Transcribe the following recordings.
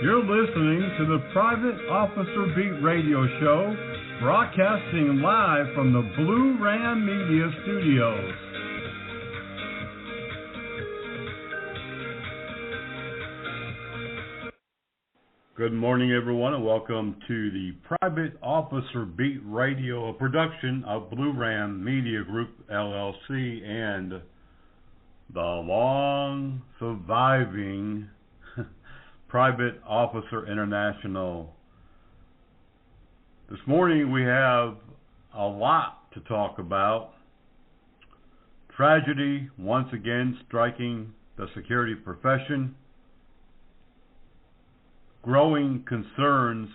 You're listening to the Private Officer Beat Radio Show, broadcasting live from the Blue Ram Media Studios. Good morning, everyone, and welcome to the Private Officer Beat Radio, a production of Blue Ram Media Group, LLC, and the long-surviving Private Officer International. This morning we have a lot to talk about. Tragedy once again striking the security profession. Growing concerns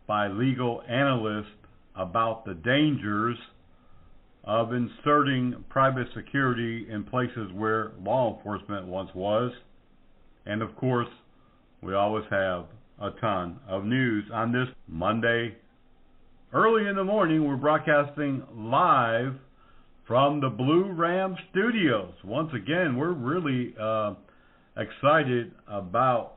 by legal analysts about the dangers of inserting private security in places where law enforcement once was. And of course, we always have a ton of news on this Monday. Early in the morning, we're broadcasting live from the Blue Ram Studios. Once again, we're really excited about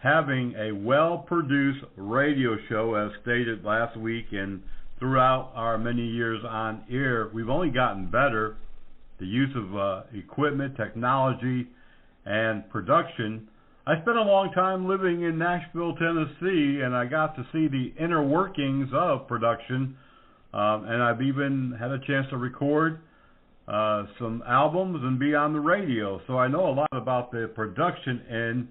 having a well-produced radio show, as stated last week, and throughout our many years on air, we've only gotten better. The use of equipment, technology, and production. I spent a long time living in Nashville, Tennessee, and I got to see the inner workings of production, and I've even had a chance to record some albums and be on the radio. So I know a lot about the production end,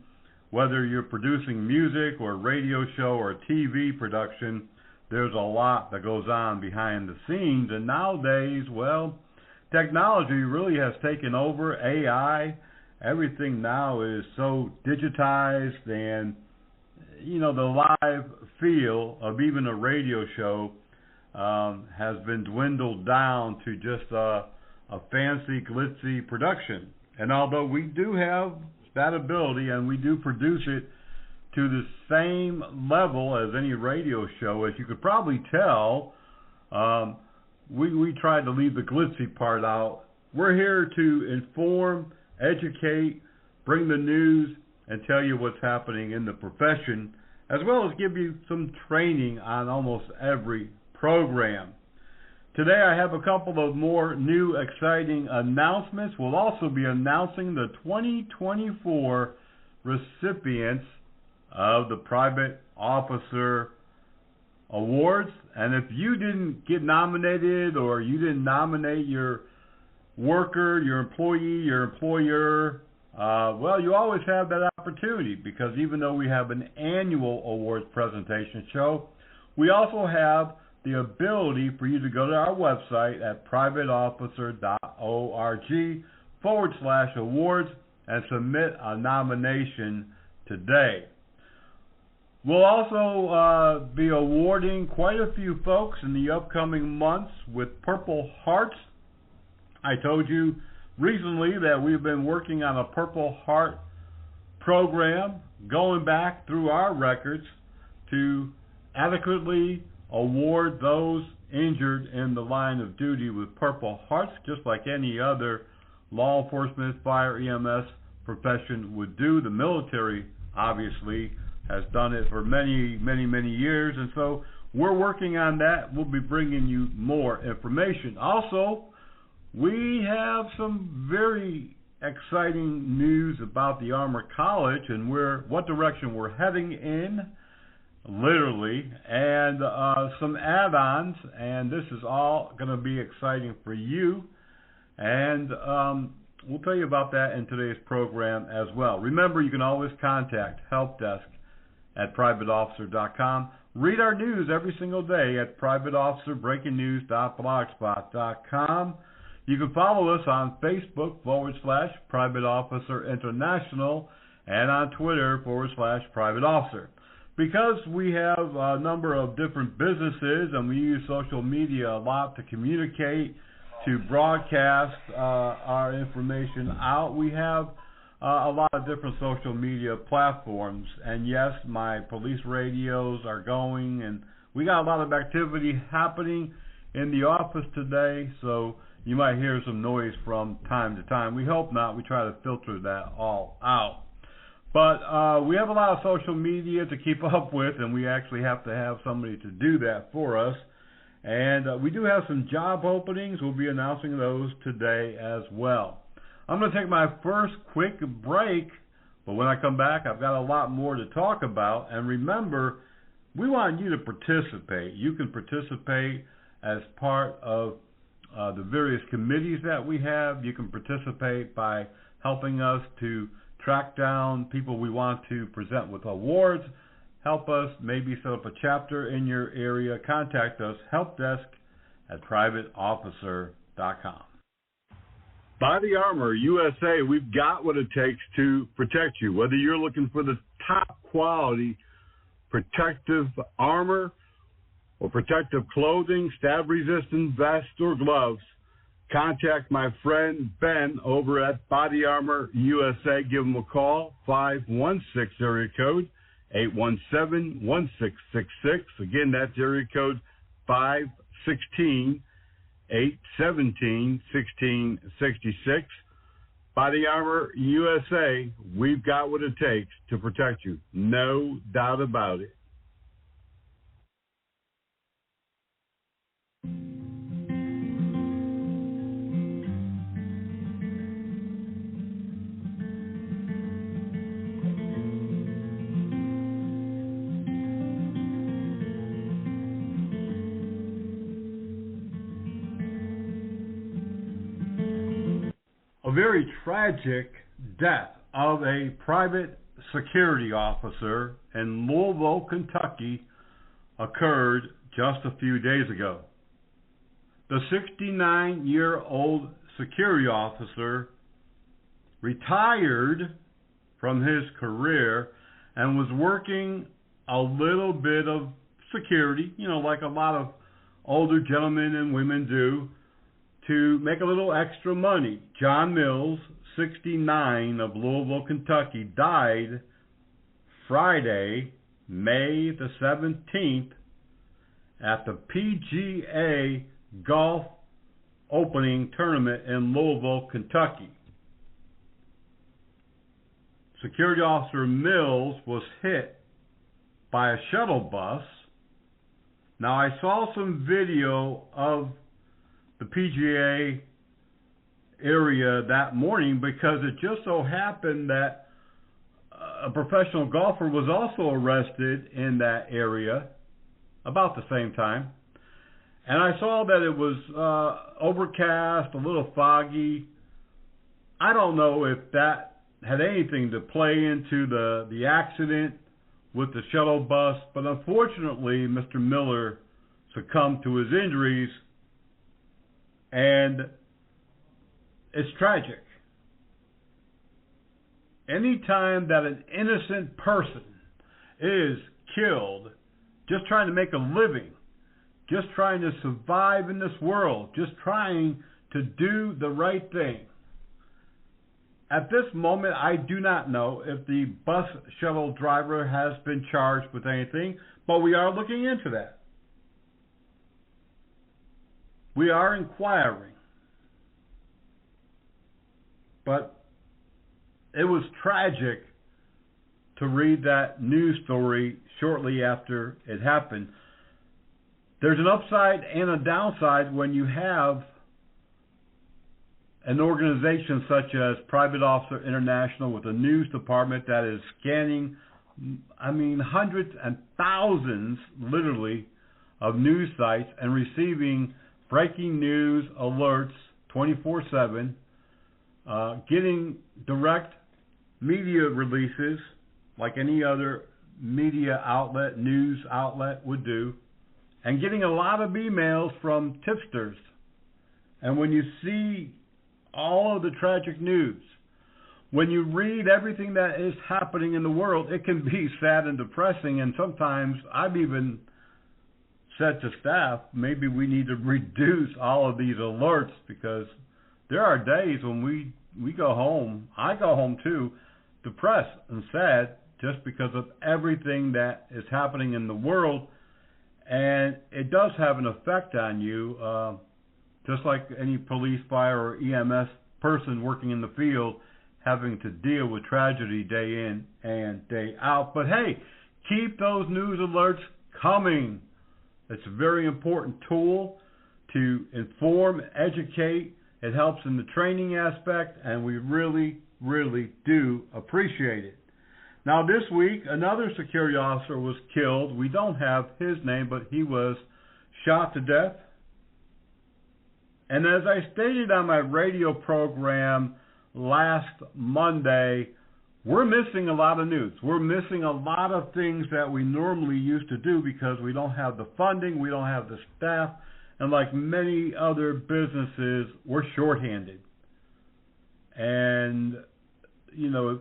whether you're producing music or a radio show or a TV production. There's a lot that goes on behind the scenes, and nowadays, well, technology really has taken over. AI, everything now is so digitized, and the live feel of even a radio show has been dwindled down to just a fancy, glitzy production. And although we do have that ability and we do produce it to the same level as any radio show, as you could probably tell, we tried to leave the glitzy part out. We're here to inform, educate, bring the news, and tell you what's happening in the profession, as well as give you some training on almost every program. Today I have a couple of more new exciting announcements. We'll also be announcing the 2024 recipients of the Private Officer Awards. And if you didn't get nominated, or you didn't nominate your worker, your employee, your employer, well, you always have that opportunity, because even though we have an annual awards presentation show, we also have the ability for you to go to our website at privateofficer.org/awards and submit a nomination today. We'll also be awarding quite a few folks in the upcoming months with Purple Hearts. I told you recently that we've been working on a Purple Heart program, going back through our records to adequately award those injured in the line of duty with Purple Hearts, just like any other law enforcement, fire, EMS profession would do. The military, obviously, has done it for many, many, many years, and so we're working on that. We'll be bringing you more information. Also, we have some very exciting news about the Armor College and what direction we're heading in, literally, and some add-ons, and this is all going to be exciting for you, and we'll tell you about that in today's program as well. Remember, you can always contact helpdesk@privateofficer.com. Read our news every single day at privateofficerbreakingnews.blogspot.com. You can follow us on Facebook /Private Officer International, and on Twitter /Private Officer. Because we have a number of different businesses and we use social media a lot to communicate, to broadcast our information out, we have a lot of different social media platforms. And yes, my police radios are going, and we got a lot of activity happening in the office today, so you might hear some noise from time to time. We hope not. We try to filter that all out. But we have a lot of social media to keep up with, and we actually have to have somebody to do that for us. And we do have some job openings. We'll be announcing those today as well. I'm going to take my first quick break, but when I come back, I've got a lot more to talk about. And remember, we want you to participate. You can participate as part of the various committees that we have. You can participate by helping us to track down people we want to present with awards. Help us maybe set up a chapter in your area. Contact us, helpdesk@privateofficer.com. Body Armor USA, we've got what it takes to protect you. Whether you're looking for the top quality protective armor or protective clothing, stab-resistant vest or gloves, contact my friend Ben over at Body Armor USA. Give him a call, 516 area code 817-1666. Again, that's area code 516-817-1666. Body Armor USA, we've got what it takes to protect you. No doubt about it. A very tragic death of a private security officer in Louisville, Kentucky occurred just a few days ago. The 69-year-old security officer retired from his career and was working a little bit of security, like a lot of older gentlemen and women do, to make a little extra money. John Mills, 69, of Louisville, Kentucky, died Friday, May the 17th, at the PGA Golf Opening Tournament in Louisville, Kentucky. Security Officer Mills was hit by a shuttle bus. Now, I saw some video of the PGA area that morning because it just so happened that a professional golfer was also arrested in that area about the same time. And I saw that it was overcast, a little foggy. I don't know if that had anything to play into the accident with the shuttle bus, but unfortunately Mr. Miller succumbed to his injuries. And it's tragic. Anytime that an innocent person is killed just trying to make a living, just trying to survive in this world, just trying to do the right thing. At this moment, I do not know if the bus shuttle driver has been charged with anything, but we are looking into that. We are inquiring. But it was tragic to read that news story shortly after it happened. There's an upside and a downside when you have an organization such as Private Officer International with a news department that is scanning, hundreds and thousands, literally, of news sites and receiving breaking news alerts 24/7, getting direct media releases like any other media outlet, news outlet would do, and getting a lot of emails from tipsters. And when you see all of the tragic news, when you read everything that is happening in the world, it can be sad and depressing. And sometimes I've even said to staff, maybe we need to reduce all of these alerts, because there are days when we go home, I go home too, depressed and sad just because of everything that is happening in the world. And it does have an effect on you, just like any police, fire, or EMS person working in the field having to deal with tragedy day in and day out. But hey, keep those news alerts coming. It's a very important tool to inform, educate. It helps in the training aspect, and we really, really do appreciate it. Now, this week, another security officer was killed. We don't have his name, but he was shot to death. And as I stated on my radio program last Monday, we're missing a lot of news. We're missing a lot of things that we normally used to do because we don't have the funding, we don't have the staff, and like many other businesses, we're shorthanded. And, you know,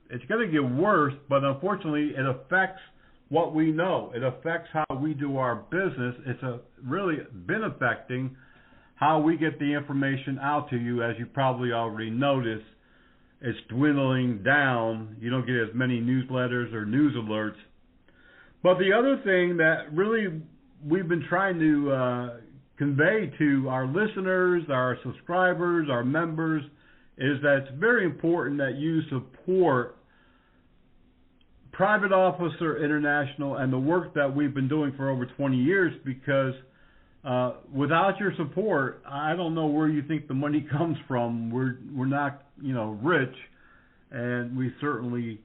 it's going to get worse, but unfortunately it affects what we know. It affects how we do our business. It's really been affecting how we get the information out to you. As you probably already noticed, it's dwindling down. You don't get as many newsletters or news alerts. But the other thing that really we've been trying to convey to our listeners, our subscribers, our members, is that it's very important that you support Private Officer International and the work that we've been doing for over 20 years, because without your support, I don't know where you think the money comes from. We're not, rich, and we certainly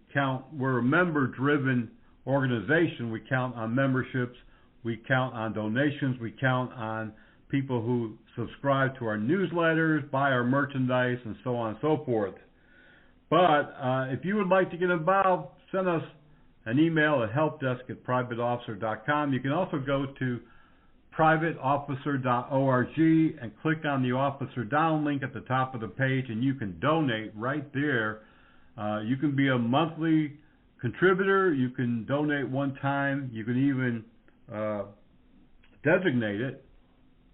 we're a member-driven organization. We count on memberships, we count on donations, we count on people who subscribe to our newsletters, buy our merchandise, and so on and so forth. But if you would like to get involved, send us an email at helpdesk@privateofficer.com. You can also go to privateofficer.org and click on the Officer Down link at the top of the page, and you can donate right there. You can be a monthly contributor. You can donate one time. You can even designate it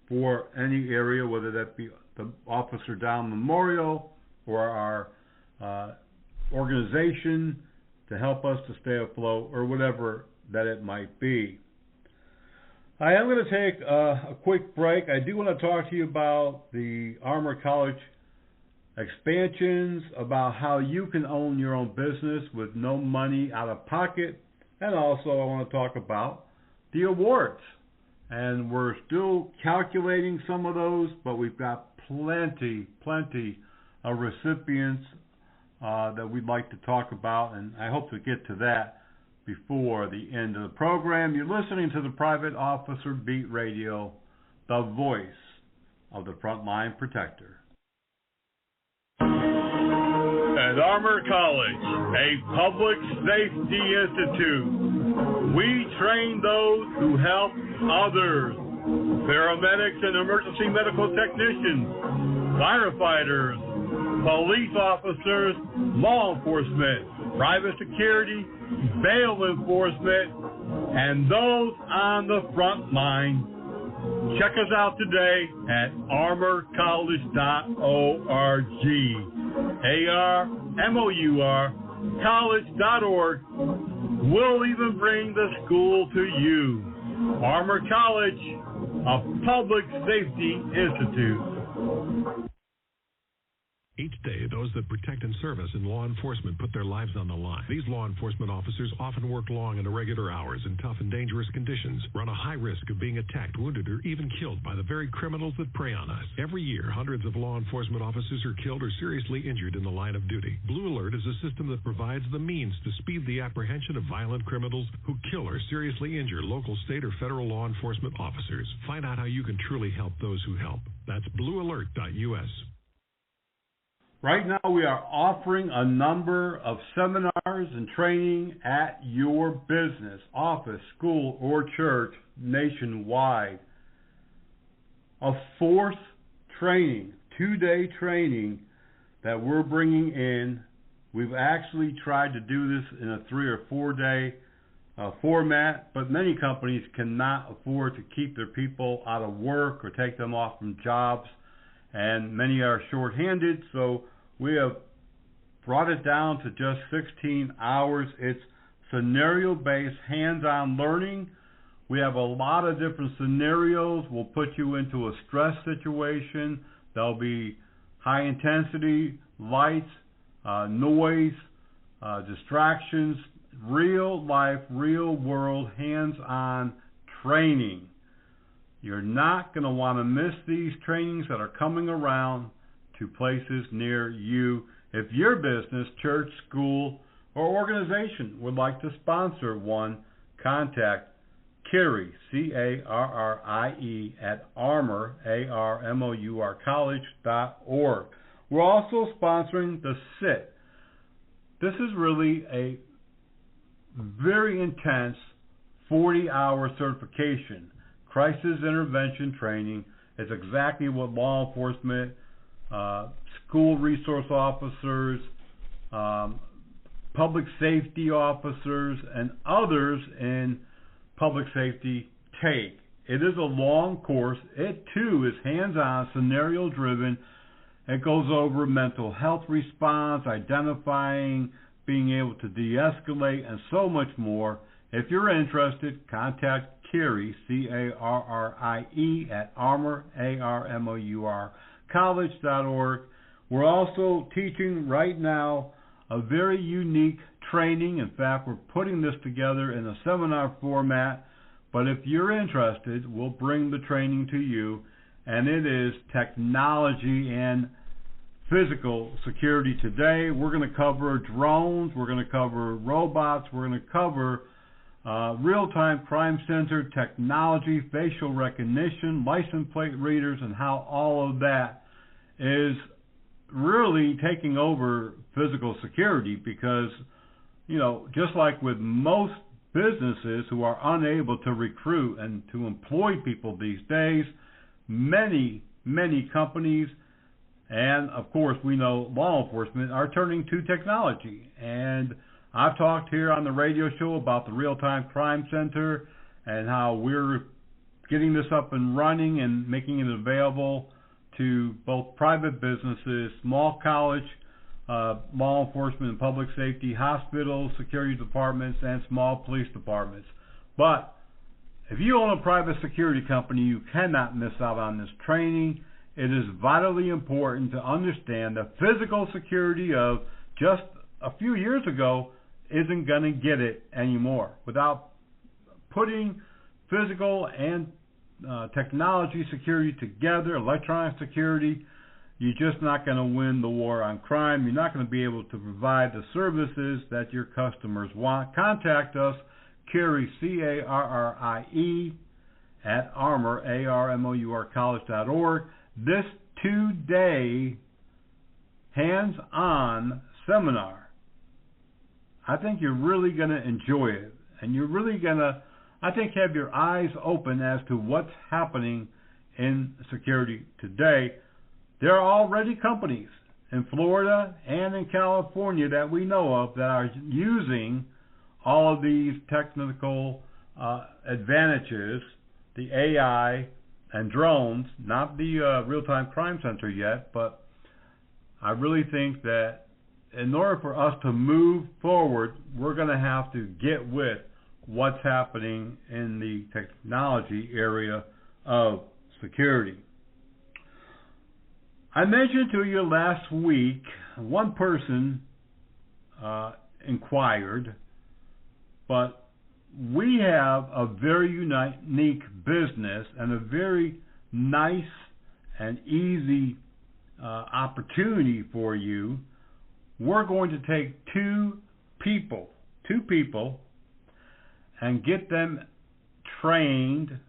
for any area, whether that be the Officer Down Memorial or our organization to help us to stay afloat, or whatever that it might be. I am going to take a quick break. I do want to talk to you about the Armor College expansions, about how you can own your own business with no money out of pocket, and also I want to talk about the awards. And we're still calculating some of those, but we've got plenty of recipients that we'd like to talk about, and I hope to get to that before the end of the program. You're listening to the Private Officer Beat Radio, the voice of the frontline protector. At Armor College, a public safety institute, we train those who help others. Paramedics and emergency medical technicians, firefighters, police officers, law enforcement, private security, bail enforcement, and those on the front line. Check us out today at armorcollege.org. ARMOUR college.org. We'll even bring the school to you. Armor College, a public safety institute. Each day, those that protect and service in law enforcement put their lives on the line. These law enforcement officers often work long and irregular hours in tough and dangerous conditions, run a high risk of being attacked, wounded, or even killed by the very criminals that prey on us. Every year, hundreds of law enforcement officers are killed or seriously injured in the line of duty. Blue Alert is a system that provides the means to speed the apprehension of violent criminals who kill or seriously injure local, state, or federal law enforcement officers. Find out how you can truly help those who help. That's bluealert.us. Right now we are offering a number of seminars and training at your business, office, school, or church nationwide. A fourth training, 2-day training that we're bringing in. We've actually tried to do this in a 3 or 4 day format, but many companies cannot afford to keep their people out of work or take them off from jobs, and many are short-handed, so we have brought it down to just 16 hours. It's scenario-based, hands-on learning. We have a lot of different scenarios. We'll put you into a stress situation. There'll be high-intensity, lights, noise, distractions, real life, real world, hands-on training. You're not going to want to miss these trainings that are coming around to places near you. If your business, church, school, or organization would like to sponsor one, contact Carrie, C-A-R-R-I-E, at Armour, A-R-M-O-U-R, college.org. We're also sponsoring the SIT. This is really a very intense 40-hour certification. Crisis intervention training is exactly what law enforcement, school resource officers, public safety officers, and others in public safety take. It is a long course. It too is hands-on, scenario-driven. It goes over mental health response, identifying, being able to de-escalate, and so much more. If you're interested, contact Carrie, C-A-R-R-I-E, at Armour, A-R-M-O-U-R, college.org. We're also teaching right now a very unique training. In fact, we're putting this together in a seminar format, but if you're interested, we'll bring the training to you, and it is technology and physical security today. We're going to cover drones, we're going to cover robots, we're going to cover real-time crime center technology, facial recognition, license plate readers, and how all of that is really taking over physical security. Because, you know, just like with most businesses who are unable to recruit and to employ people these days, many companies, and of course we know law enforcement, are turning to technology. And I've talked here on the radio show about the Real-Time Crime Center and how we're getting this up and running and making it available to both private businesses, small college, law enforcement and public safety, hospitals, security departments, and small police departments. But if you own a private security company, you cannot miss out on this training. It is vitally important to understand the physical security of just a few years ago isn't going to get it anymore. Without putting physical and technology security together, electronic security, you're just not going to win the war on crime. You're not going to be able to provide the services that your customers want. Contact us, Carrie, C-A-R-R-I-E, at Armour, A-R-M-O-U-R, college.org. This 2-day hands-on seminar, I think you're really going to enjoy it. And you're really going to, I think, have your eyes open as to what's happening in security today. There are already companies in Florida and in California that we know of that are using all of these technical advantages, the AI and drones, not the Real-Time Crime Center yet, but I really think that in order for us to move forward, we're going to have to get with what's happening in the technology area of security. I mentioned to you last week, one person inquired, but we have a very unique business and a very nice and easy opportunity for you. We're going to take two people, and get them trained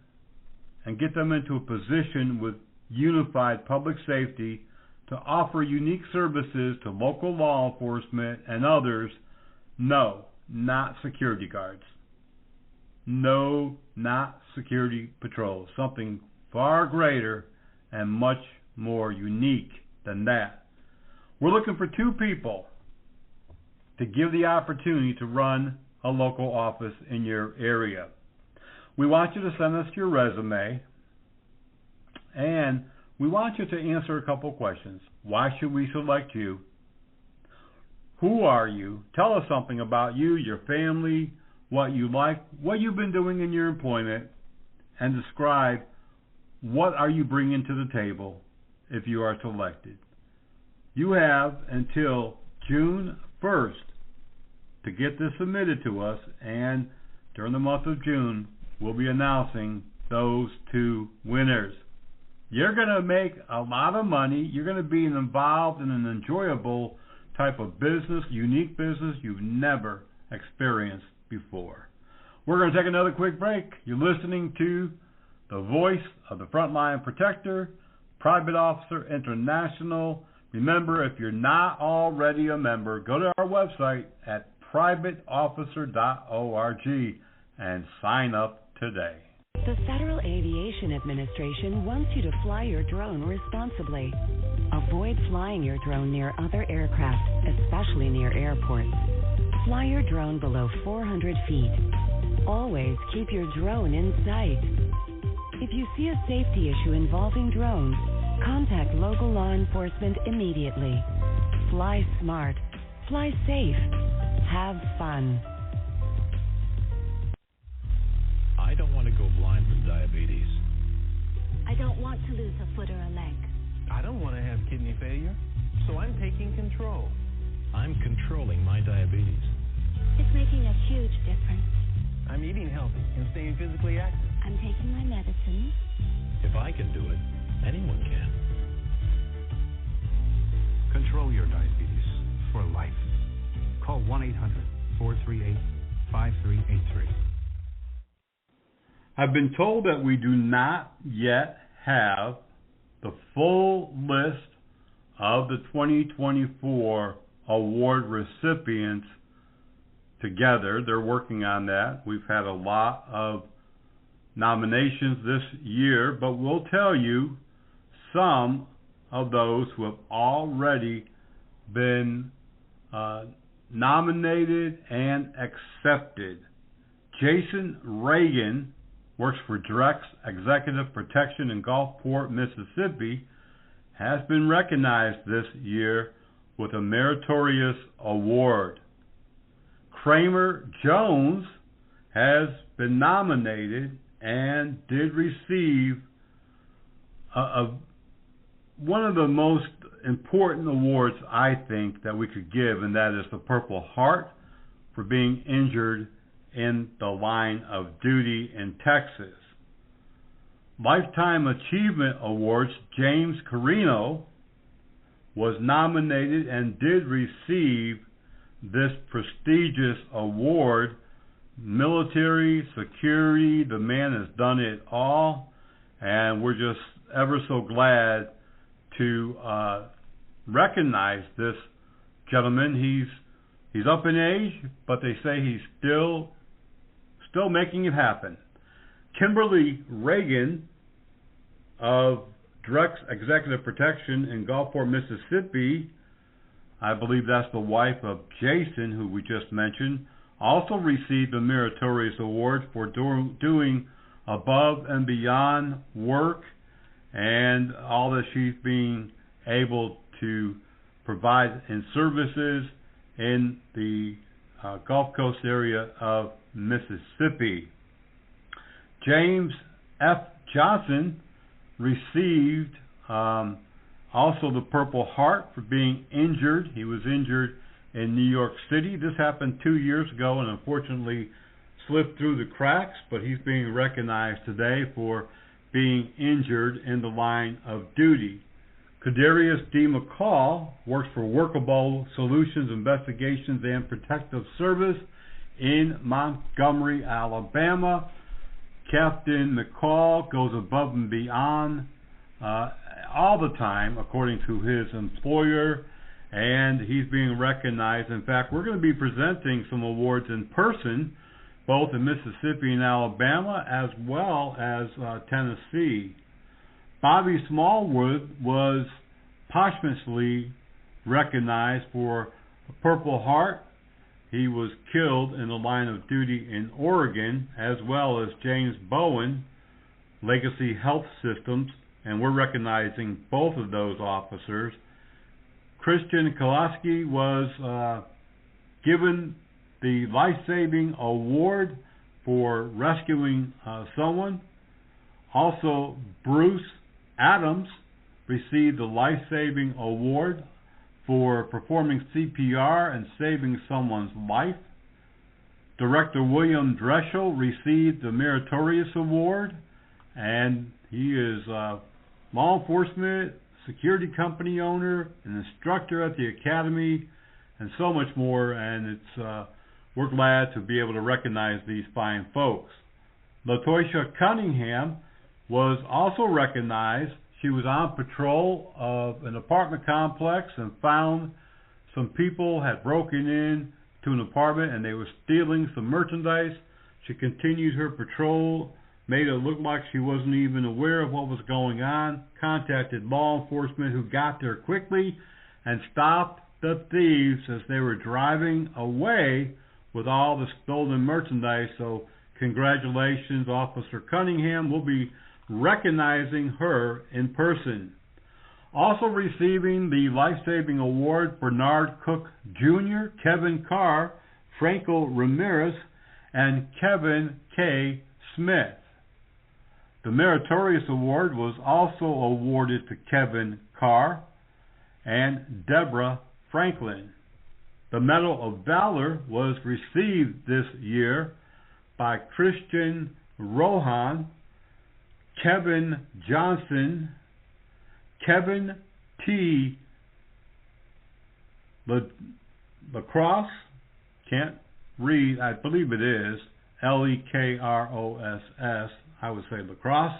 and get them into a position with unified public safety to offer unique services to local law enforcement and others. No, not security guards. No, not security patrols. Something far greater and much more unique than that. We're looking for two people to give the opportunity to run a local office in your area. We want you to send us your resume, and we want you to answer a couple questions. Why should we select you? Who are you? Tell us something about you, your family, what you like, what you've been doing in your employment, and describe what are you bringing to the table if you are selected. You have until June 1st to get this submitted to us, and during the month of June, we'll be announcing those two winners. You're going to make a lot of money. You're going to be involved in an enjoyable type of business, unique business you've never experienced before. We're going to take another quick break. You're listening to the voice of the Frontline Protector, Private Officer International. Remember, if you're not already a member, go to our website at privateofficer.org and sign up today. The Federal Aviation Administration wants you to fly your drone responsibly. Avoid flying your drone near other aircraft, especially near airports. Fly your drone below 400 feet. Always keep your drone in sight. If you see a safety issue involving drones, contact local law enforcement immediately. Fly smart. Fly safe. Have fun. I don't want to go blind from diabetes. I don't want to lose a foot or a leg. I don't want to have kidney failure, so I'm taking control. I'm controlling my diabetes. It's making a huge difference. I'm eating healthy and staying physically active. I'm taking my medicine. If I can do it, anyone can. Control your diabetes for life. Call 1-800-438-5383. I've been told that we do not yet have the full list of the 2024 award recipients together. They're working on that. We've had a lot of nominations this year, but we'll tell you some of those who have already been nominated and accepted. Jason Reagan works for Drex Executive Protection in Gulfport, Mississippi, has been recognized this year with a meritorious award. Kramer Jones has been nominated and did receive one of the most important awards, I think, that we could give, and that is the Purple Heart for being injured in the line of duty in Texas. Lifetime Achievement Awards, James Carino was nominated and did receive this prestigious award. Military, security, the man has done it all, and we're just ever so glad to recognize this gentleman. He's up in age, but they say he's still making it happen. Kimberly Reagan of Drex Executive Protection in Gulfport, Mississippi, I believe that's the wife of Jason, who we just mentioned, also received a meritorious award for doing above and beyond work and all that she's being able to provide in services in the Gulf Coast area of Mississippi. James F. Johnson received also the Purple Heart for being injured. He was injured in New York City. This happened 2 years ago and unfortunately slipped through the cracks, but he's being recognized today for being injured in the line of duty. Kadarius D. McCall works for Workable Solutions Investigations and Protective Service in Montgomery, Alabama. Captain McCall goes above and beyond all the time, according to his employer, and he's being recognized. In fact, we're going to be presenting some awards in person, both in Mississippi and Alabama, as well as Tennessee. Bobby Smallwood was posthumously recognized for a Purple Heart. He was killed in the line of duty in Oregon, as well as James Bowen, Legacy Health Systems, and we're recognizing both of those officers. Christian Kolaski was given the life-saving award for rescuing someone. Also, Bruce Adams received the life-saving award for performing CPR and saving someone's life. Director William Dreschel received the Meritorious Award, and he is a law enforcement, security company owner, an instructor at the academy, and so much more, and we're glad to be able to recognize these fine folks. LaToisha Cunningham was also recognized. She was on patrol of an apartment complex and found some people had broken in to an apartment and they were stealing some merchandise. She continued her patrol, made it look like she wasn't even aware of what was going on, contacted law enforcement who got there quickly and stopped the thieves as they were driving away with all the stolen merchandise. So congratulations, Officer Cunningham. We'll be recognizing her in person. Also receiving the Life-Saving Award, Bernard Cook Jr., Kevin Carr, Franco Ramirez, and Kevin K. Smith. The Meritorious Award was also awarded to Kevin Carr and Deborah Franklin. The Medal of Valor was received this year by Christian Rohan, Kevin Johnson, Kevin T. Lacrosse, can't read, I believe it is, Lekross, I would say Lacrosse,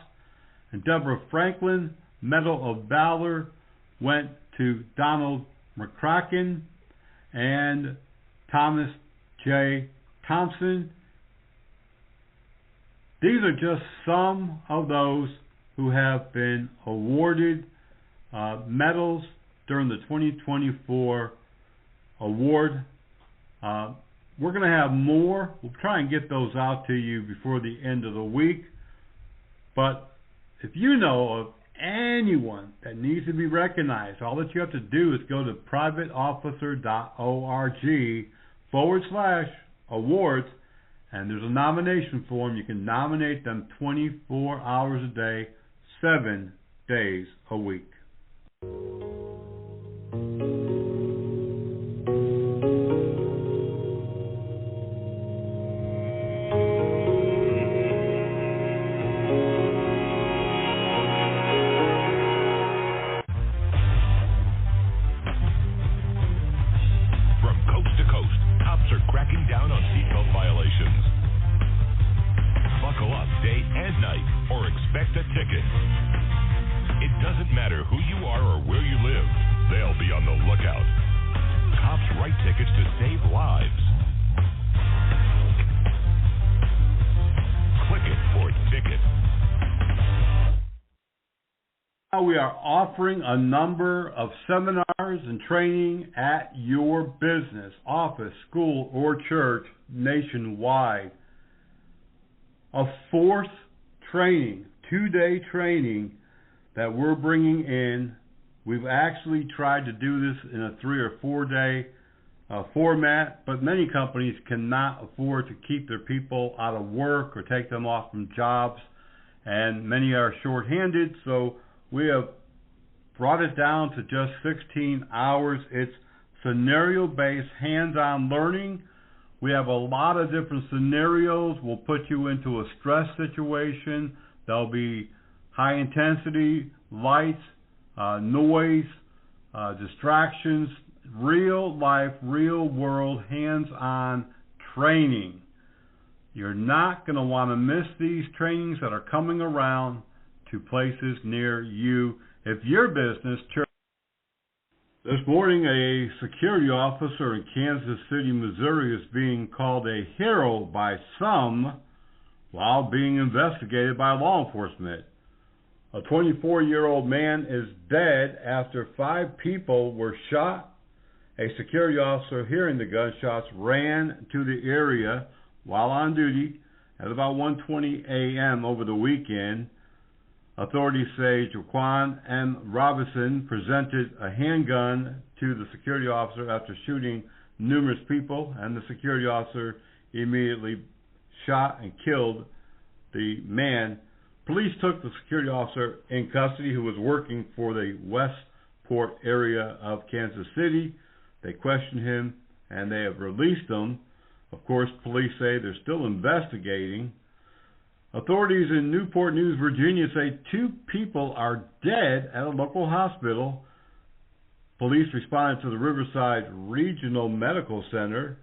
and Deborah Franklin. Medal of Valor went to Donald McCracken and Thomas J. Thompson. These are just some of those who have been awarded medals during the 2024 award. We're going to have more. We'll try and get those out to you before the end of the week. But if you know of anyone that needs to be recognized, all that you have to do is go to privateofficer.org/awards, and there's a nomination form. You can nominate them 24 hours a day, 7 days a week. We are offering a number of seminars and training at your business, office, school, or church nationwide. A fourth training, 2-day training that we're bringing in. We've actually tried to do this in a 3 or 4 day format, but many companies cannot afford to keep their people out of work or take them off from jobs, and many are short-handed, so we have brought it down to just 16 hours. It's scenario-based, hands-on learning. We have a lot of different scenarios. We'll put you into a stress situation. There'll be high intensity, lights, noise, distractions, real life, real world, hands-on training. You're not going to want to miss these trainings that are coming around to places near you. If your business, church. This morning, a security officer in Kansas City, Missouri is being called a hero by some while being investigated by law enforcement. A 24-year-old man is dead after 5 people were shot. A security officer hearing the gunshots ran to the area while on duty at about 1:20 a.m. over the weekend. Authorities say Jaquan M. Robinson presented a handgun to the security officer after shooting numerous people, and the security officer immediately shot and killed the man. Police took the security officer in custody, who was working for the West Port area of Kansas City. They questioned him and they have released him. Of course, police say they're still investigating. Authorities in Newport News, Virginia say 2 people are dead at a local hospital. Police responded to the Riverside Regional Medical Center,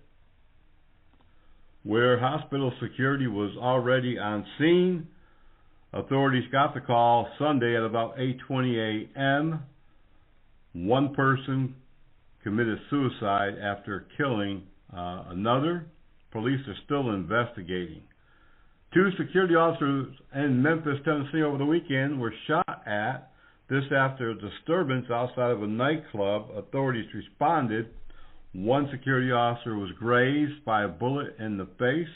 where hospital security was already on scene. Authorities got the call Sunday at about 8:20 a.m. One person committed suicide after killing another. Police are still investigating. 2 security officers in Memphis, Tennessee over the weekend were shot at. This after a disturbance outside of a nightclub. Authorities responded. One security officer was grazed by a bullet in the face,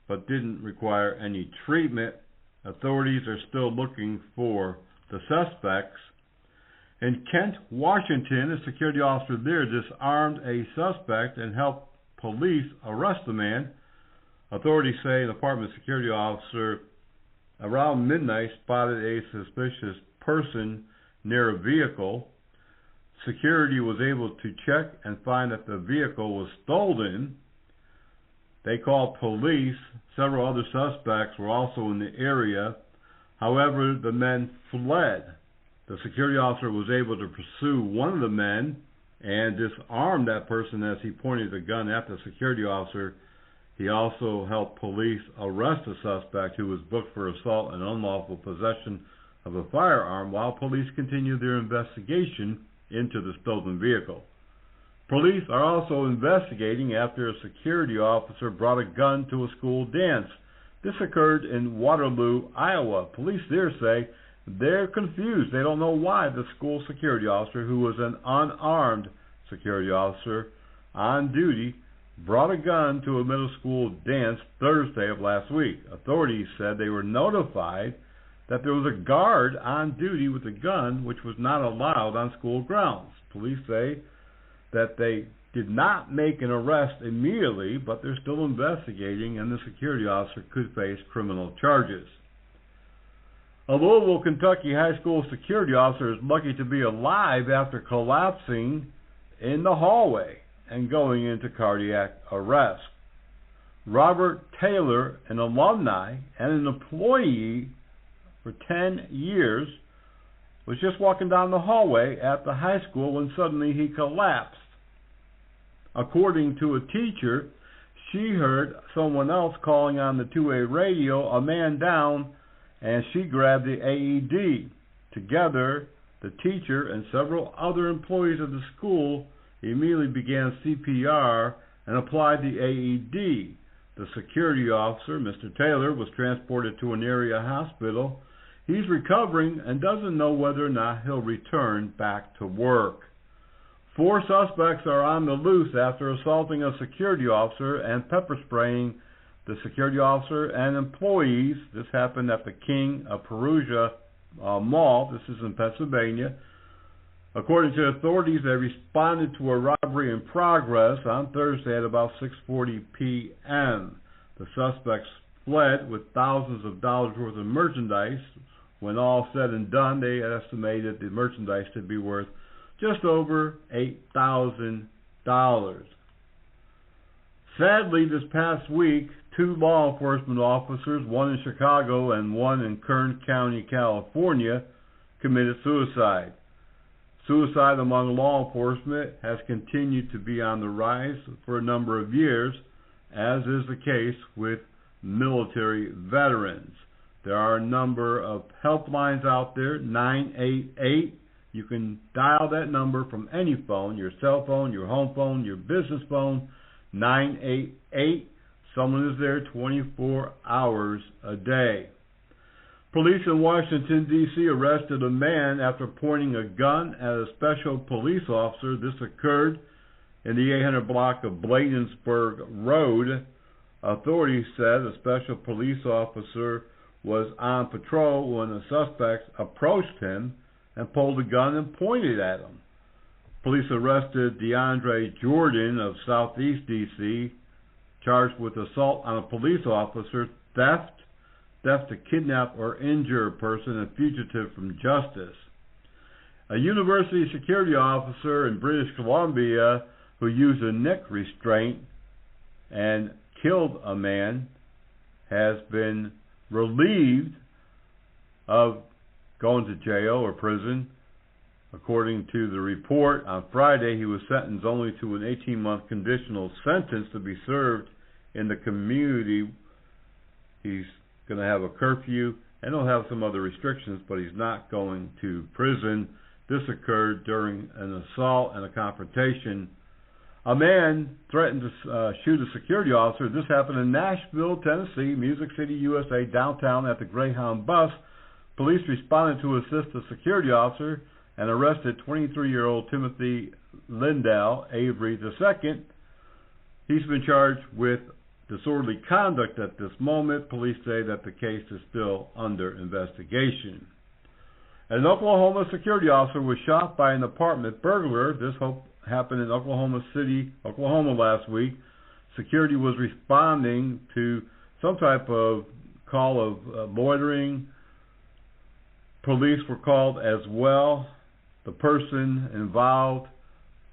but didn't require any treatment. Authorities are still looking for the suspects. In Kent, Washington, a security officer there disarmed a suspect and helped police arrest the man. Authorities say an apartment security officer around midnight spotted a suspicious person near a vehicle. Security was able to check and find that the vehicle was stolen. They called police. Several other suspects were also in the area. However, the men fled. The security officer was able to pursue one of the men and disarm that person as he pointed the gun at the security officer. He also helped police arrest the suspect, who was booked for assault and unlawful possession of a firearm, while police continued their investigation into the stolen vehicle. Police are also investigating after a security officer brought a gun to a school dance. This occurred in Waterloo, Iowa. Police there say they're confused. They don't know why the school security officer, who was an unarmed security officer on duty, brought a gun to a middle school dance Thursday of last week. Authorities said they were notified that there was a guard on duty with a gun, which was not allowed on school grounds. Police say that they did not make an arrest immediately, but they're still investigating, and the security officer could face criminal charges. A Louisville, Kentucky high school security officer is lucky to be alive after collapsing in the hallway and going into cardiac arrest. Robert Taylor, an alumni and an employee for 10 years, was just walking down the hallway at the high school when suddenly he collapsed. According to a teacher, she heard someone else calling on the two-way radio, a man down, and she grabbed the AED. Together, the teacher and several other employees of the school immediately began CPR and applied the AED. The security officer, Mr. Taylor, was transported to an area hospital. He's recovering and doesn't know whether or not he'll return back to work. 4 suspects are on the loose after assaulting a security officer and pepper spraying the security officer and employees. This happened at the King of Perugia Mall. This is in Pennsylvania. According to authorities, they responded to a robbery in progress on Thursday at about 6:40 p.m. The suspects fled with thousands of dollars worth of merchandise. When all said and done, they estimated the merchandise to be worth just over $8,000. Sadly, this past week, 2 law enforcement officers, one in Chicago and one in Kern County, California, committed suicide. Suicide among law enforcement has continued to be on the rise for a number of years, as is the case with military veterans. There are a number of helplines out there, 988. You can dial that number from any phone, your cell phone, your home phone, your business phone, 988. Someone is there 24 hours a day. Police in Washington, D.C. arrested a man after pointing a gun at a special police officer. This occurred in the 800 block of Bladensburg Road. Authorities said a special police officer was on patrol when the suspect approached him and pulled a gun and pointed at him. Police arrested DeAndre Jordan of Southeast D.C., charged with assault on a police officer, theft to kidnap or injure a person, and fugitive from justice. A university security officer in British Columbia who used a neck restraint and killed a man has been relieved of going to jail or prison. According to the report, on Friday he was sentenced only to an 18-month conditional sentence to be served in the community. He's going to have a curfew and he'll have some other restrictions, but he's not going to prison. This occurred during an assault and a confrontation. A man threatened to shoot a security officer. This happened in Nashville, Tennessee, Music City, USA, downtown at the Greyhound bus. Police responded to assist the security officer and arrested 23-year-old Timothy Lindell Avery II. He's been charged with disorderly conduct at this moment. Police say that the case is still under investigation. An Oklahoma security officer was shot by an apartment burglar. This happened in Oklahoma City, Oklahoma last week. Security was responding to some type of call of loitering. Police were called as well. The person involved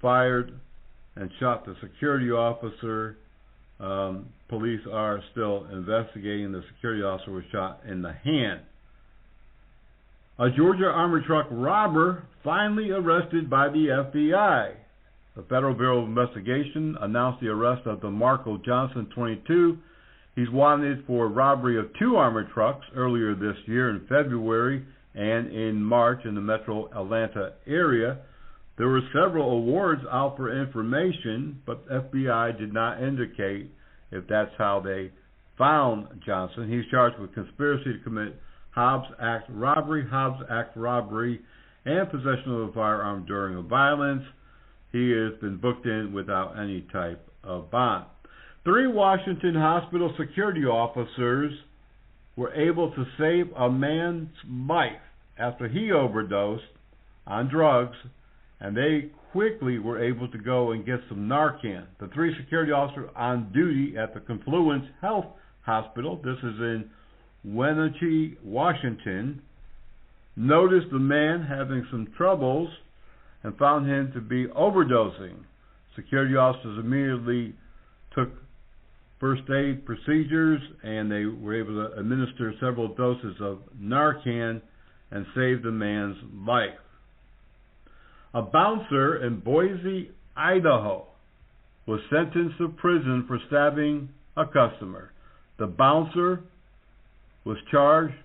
fired and shot the security officer. Police are still investigating. The security officer was shot in the hand. A Georgia armored truck robber finally arrested by the FBI. The Federal Bureau of Investigation announced the arrest of DeMarco Johnson, 22. He's wanted for robbery of 2 armored trucks earlier this year in February and in March in the metro Atlanta area. There were several awards out for information, but FBI did not indicate if that's how they found Johnson. He's charged with conspiracy to commit Hobbs Act robbery, and possession of a firearm during a violence. He has been booked in without any type of bond. 3 Washington hospital security officers were able to save a man's life after he overdosed on drugs, and they quickly were able to go and get some Narcan. The 3 security officers on duty at the Confluence Health Hospital, this is in Wenatchee, Washington, noticed the man having some troubles and found him to be overdosing. Security officers immediately took first aid procedures and they were able to administer several doses of Narcan and save the man's life. A bouncer in Boise, Idaho, was sentenced to prison for stabbing a customer. The bouncer was charged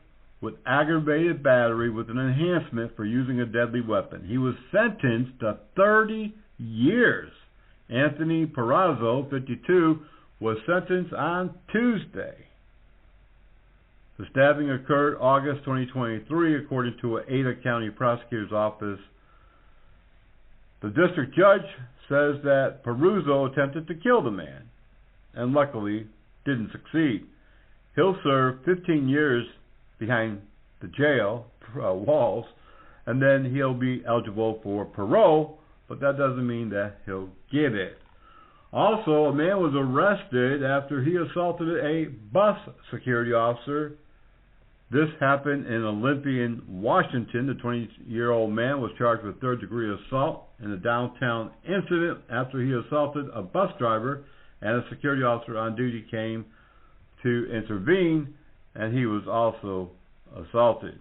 with aggravated battery with an enhancement for using a deadly weapon. He was sentenced to 30 years. Anthony Perazzo, 52, was sentenced on Tuesday. The stabbing occurred August 2023, according to an Ada County Prosecutor's Office. The district judge says that Peruzzo attempted to kill the man and luckily didn't succeed. He'll serve 15 years behind the jail walls, and then he'll be eligible for parole, but that doesn't mean that he'll get it. Also, a man was arrested after he assaulted a bus security officer. This happened in Olympian, Washington. The 20-year-old man was charged with third-degree assault in a downtown incident after he assaulted a bus driver, and a security officer on duty came to intervene, and he was also assaulted.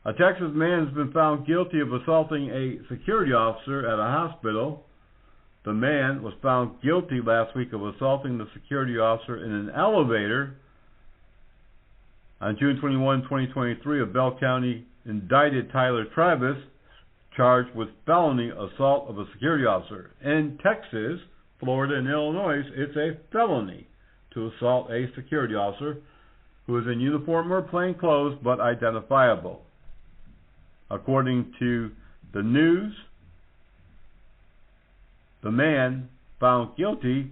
A Texas man has been found guilty of assaulting a security officer at a hospital. The man was found guilty last week of assaulting the security officer in an elevator. On June 21, 2023, a Bell County indicted Tyler Travis, charged with felony assault of a security officer. In Texas, Florida, and Illinois, it's a felony to assault a security officer who is in uniform or plain clothes but identifiable. According to the news, the man found guilty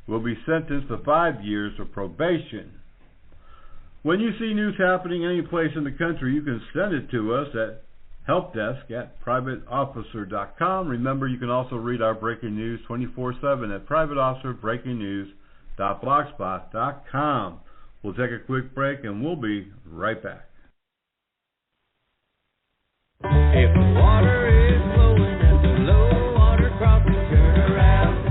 will be sentenced to 5 years of probation. When you see news happening any place in the country, you can send it to us at helpdesk@privateofficer.com. Remember, you can also read our breaking news 24/7 at privateofficerbreakingnews.blogspot.com. We'll take a quick break and we'll be right back. If the water is flowing at the low water crossing, turn around,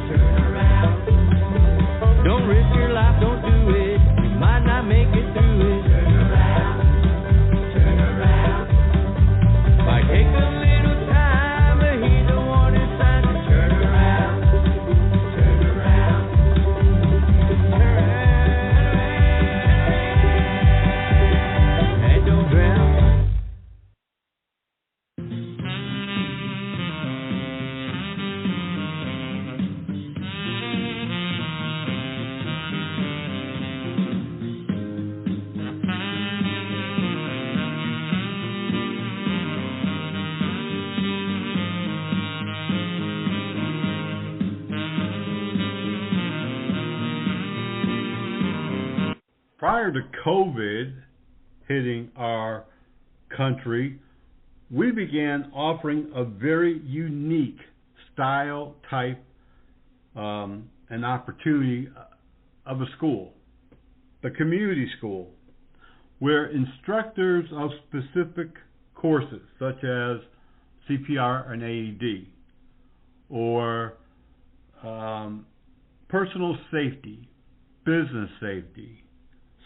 turn around. Don't risk your life, don't do it. You might not make it through it. Turn around, turn around. Might take a little time to heed the warning signs and turn around, turn around, turn around, and don't drown. Prior to COVID hitting our country, we began offering a very unique style, type, and opportunity of a school, the community school, where instructors of specific courses, such as CPR and AED, or personal safety, business safety,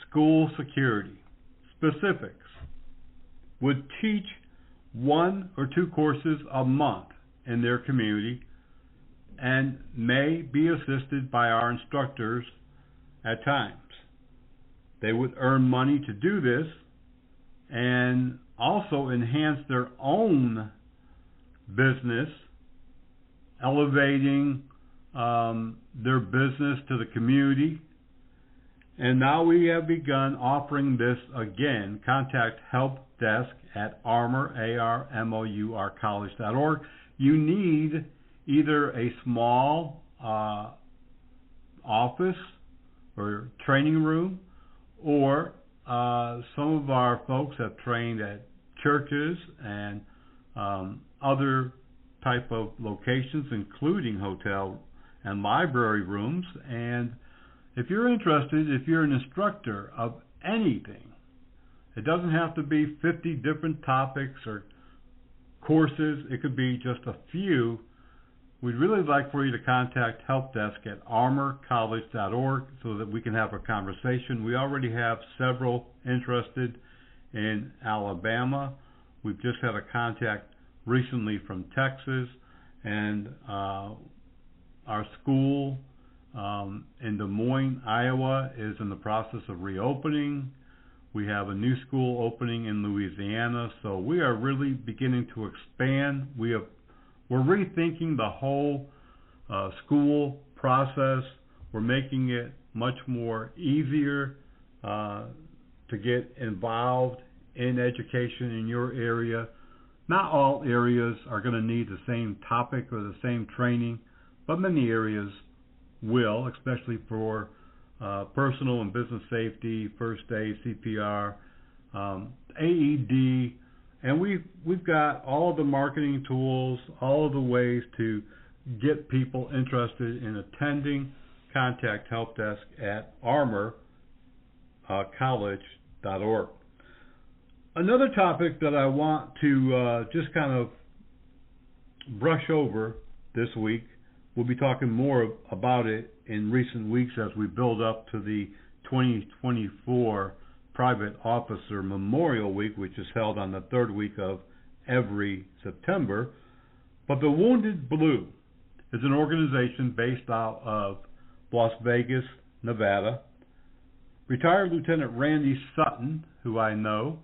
school security, specifics, would teach 1 or 2 courses a month in their community and may be assisted by our instructors at times. They would earn money to do this and also enhance their own business, elevating their business to the community. And now we have begun offering this again. Contact help desk at Armour, ARMOUR college.org. You need either a small office or training room, or some of our folks have trained at churches and other type of locations, including hotel and library rooms. And if you're interested, if you're an instructor of anything, it doesn't have to be 50 different topics or courses. It could be just a few. We'd really like for you to contact help desk at armourcollege.org so that we can have a conversation. We already have several interested in Alabama. We've just had a contact recently from Texas, and our school in Des Moines, Iowa is in the process of reopening. We have a new school opening in Louisiana, so we are really beginning to expand. We're rethinking the whole school process. We're making it much more easier to get involved in education in your area. Not all areas are going to need the same topic or the same training, but many areas will, especially for personal and business safety, first aid, CPR, AED, and we've got all of the marketing tools, all of the ways to get people interested in attending. Contact help desk at armourcollege.org. Another topic that I want to just kind of brush over this week, we'll be talking more about it in recent weeks as we build up to the 2024 Private Officer Memorial Week, which is held on the third week of every September. But the Wounded Blue is an organization based out of Las Vegas, Nevada. Retired Lieutenant Randy Sutton, who I know,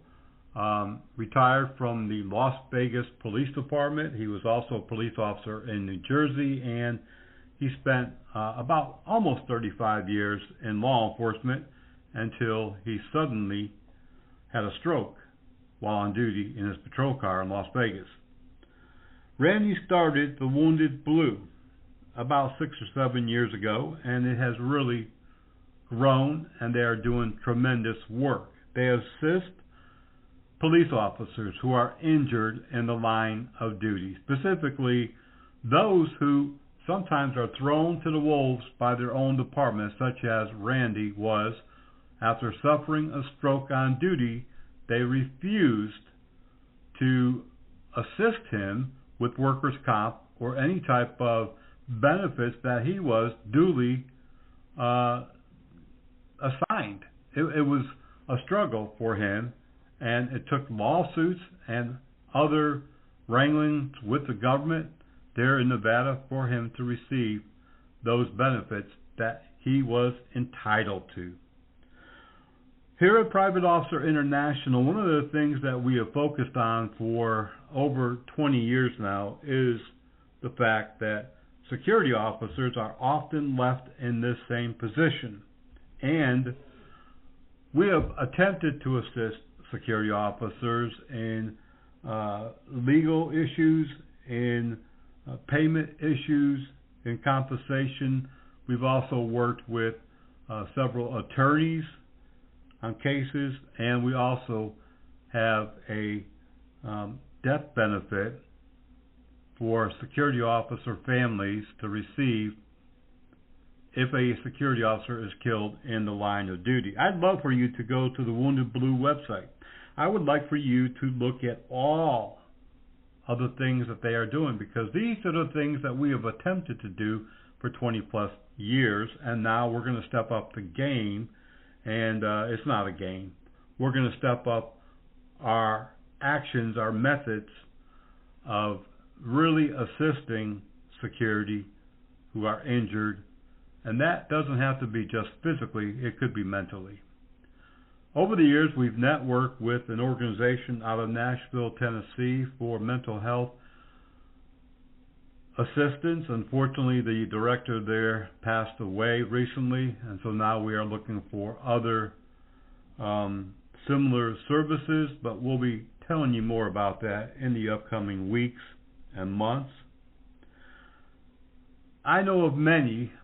retired from the Las Vegas Police Department. He was also a police officer in New Jersey, and he spent about almost 35 years in law enforcement until he suddenly had a stroke while on duty in his patrol car in Las Vegas. Randy started the Wounded Blue about 6 or 7 years ago, and it has really grown, and they are doing tremendous work. They assist police officers who are injured in the line of duty, specifically those who sometimes are thrown to the wolves by their own department, such as Randy was. After suffering a stroke on duty, they refused to assist him with workers' comp or any type of benefits that he was duly assigned. It was a struggle for him, and it took lawsuits and other wranglings with the government there in Nevada for him to receive those benefits that he was entitled to. Here at Private Officer International, one of the things that we have focused on for over 20 years now is the fact that security officers are often left in this same position. And we have attempted to assist security officers in legal issues, in payment issues, in compensation. We've also worked with several attorneys on cases, and we also have a death benefit for security officer families to receive if a security officer is killed in the line of duty. I'd love for you to go to the Wounded Blue website. I would like for you to look at all of the things that they are doing, because these are the things that we have attempted to do for 20 plus years, and now we're going to step up the game, and it's not a game. We're going to step up our actions, our methods of really assisting security who are injured, and that doesn't have to be just physically, it could be mentally. Over the years, we've networked with an organization out of Nashville, Tennessee for mental health assistance. Unfortunately, the director there passed away recently, and so now we are looking for other similar services, but we'll be telling you more about that in the upcoming weeks and months.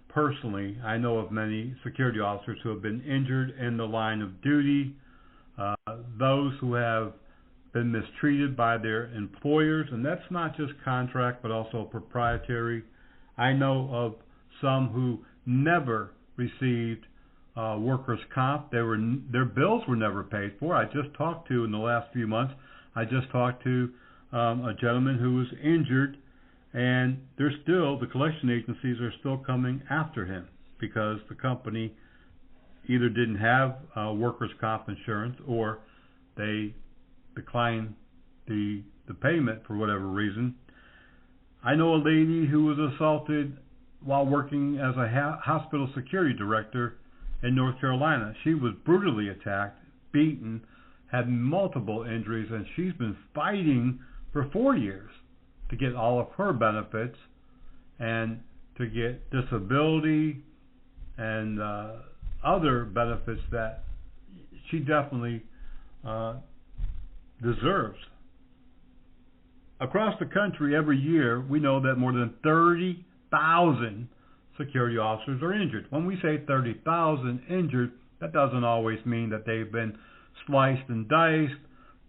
Personally, I know of many security officers who have been injured in the line of duty, those who have been mistreated by their employers, and that's not just contract but also proprietary. I know of some who never received workers' comp. Their bills were never paid for. In the last few months, I just talked to a gentleman who was injured, and the collection agencies are still coming after him because the company either didn't have workers' comp insurance or they declined the payment for whatever reason. I know a lady who was assaulted while working as a hospital security director in North Carolina. She was brutally attacked, beaten, had multiple injuries, and she's been fighting for 4 years to get all of her benefits and to get disability and other benefits that she definitely deserves. Across the country every year, we know that more than 30,000 security officers are injured. When we say 30,000 injured, that doesn't always mean that they've been sliced and diced,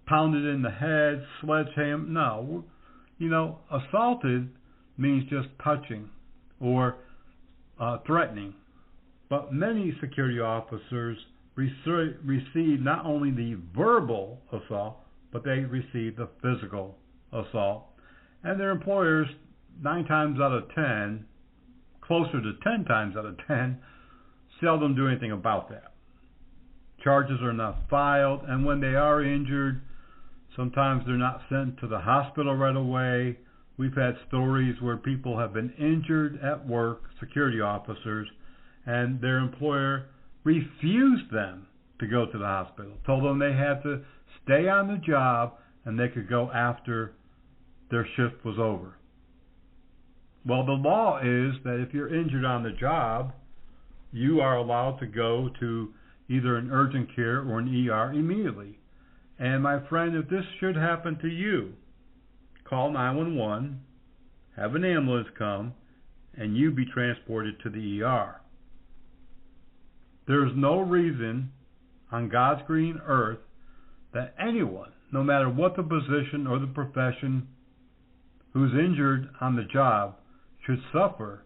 pounded in the head, sledgehammer. No. Assaulted means just touching or threatening. But many security officers receive not only the verbal assault, but they receive the physical assault. And their employers, 9 times out of 10, closer to 10 times out of 10, seldom do anything about that. Charges are not filed, and when they are injured, sometimes they're not sent to the hospital right away. We've had stories where people have been injured at work, security officers, and their employer refused them to go to the hospital, told them they had to stay on the job and they could go after their shift was over. Well, the law is that if you're injured on the job, you are allowed to go to either an urgent care or an ER immediately. And my friend, if this should happen to you, call 911, have an ambulance come, and you be transported to the ER. There's no reason on God's green earth that anyone, no matter what the position or the profession, who's injured on the job should suffer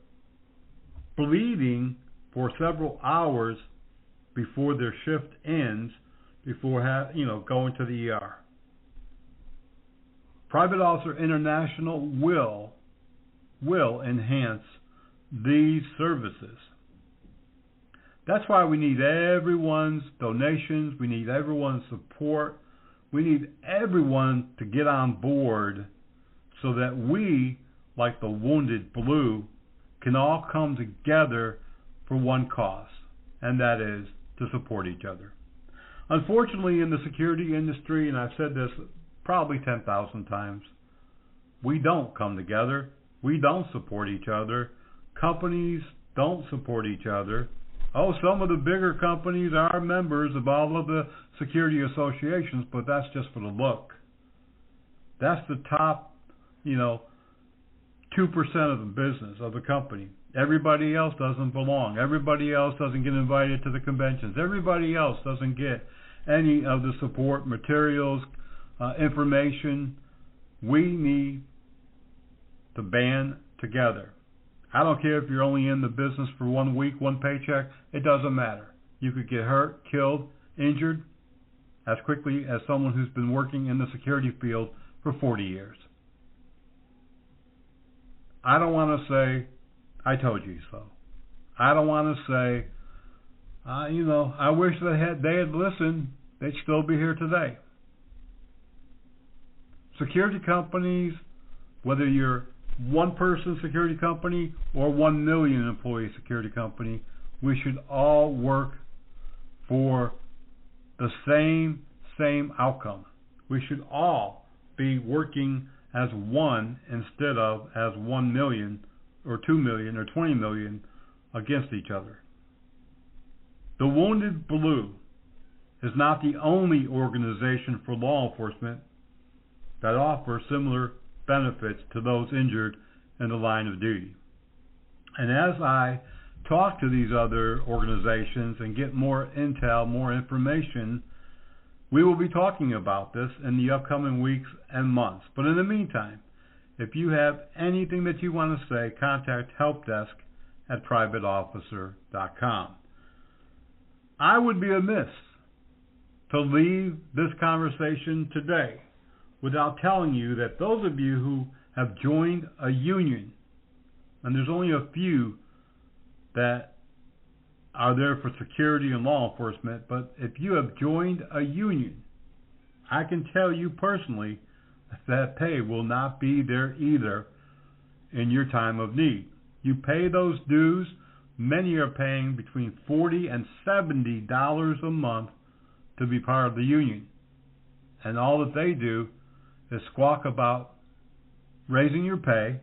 bleeding for several hours before their shift ends, before going to the ER. Private Officer International will enhance these services. That's why we need everyone's donations. We need everyone's support. We need everyone to get on board so that we, like the Wounded Blue, can all come together for one cause, and that is to support each other. Unfortunately, in the security industry, and I've said this probably 10,000 times, we don't come together. We don't support each other. Companies don't support each other. Oh, some of the bigger companies are members of all of the security associations, but that's just for the look. That's the top, 2% of the business of the company. Everybody else doesn't belong. Everybody else doesn't get invited to the conventions. Everybody else doesn't get any of the support materials, information. We need to band together. I don't care if you're only in the business for 1 week, one paycheck. It doesn't matter. You could get hurt, killed, injured as quickly as someone who's been working in the security field for 40 years. I don't want to say, I told you so. I don't want to say, I wish they had listened. They'd still be here today. Security companies, whether you're one-person security company or 1 million employee security company, we should all work for the same outcome. We should all be working as one instead of as 1 million or 2 million or 20 million against each other. The Wounded Blue is not the only organization for law enforcement that offers similar benefits to those injured in the line of duty. And as I talk to these other organizations and get more intel, more information, we will be talking about this in the upcoming weeks and months. But in the meantime, if you have anything that you want to say, contact helpdesk@privateofficer.com. I would be amiss to leave this conversation today without telling you that those of you who have joined a union, and there's only a few that are there for security and law enforcement, but if you have joined a union, I can tell you personally that pay will not be there either in your time of need. You pay those dues. Many are paying between $40 and $70 a month to be part of the union. And all that they do is squawk about raising your pay,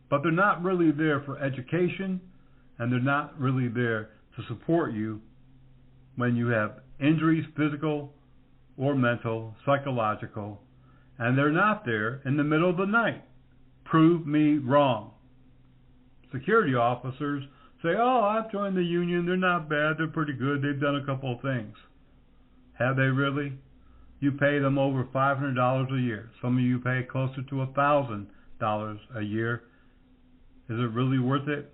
but they're not really there for education, and they're not really there to support you when you have injuries, physical or mental, psychological, and they're not there in the middle of the night. Prove me wrong. Security officers say, oh, I've joined the union, they're not bad, they're pretty good, they've done a couple of things. Have they really? You pay them over $500 a year. Some of you pay closer to $1,000 a year. Is it really worth it?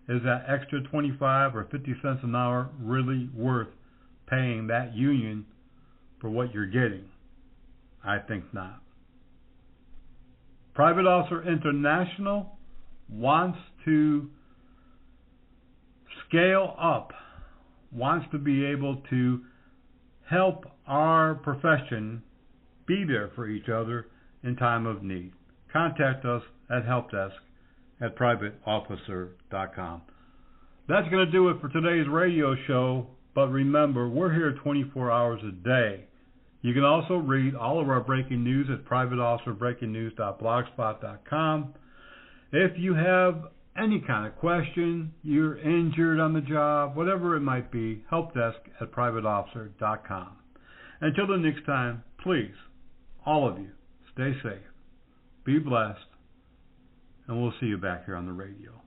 Is that extra 25 or 50 cents an hour really worth paying that union for what you're getting? I think not. Private Officer International wants to scale up, wants to be able to help our profession be there for each other in time of need. Contact us at helpdesk@privateofficer.com. That's going to do it for today's radio show, but remember, we're here 24 hours a day. You can also read all of our breaking news at privateofficerbreakingnews.blogspot.com. If you have any kind of question, you're injured on the job, whatever it might be, helpdesk@privateofficer.com. Until the next time, please, all of you, stay safe, be blessed, and we'll see you back here on the radio.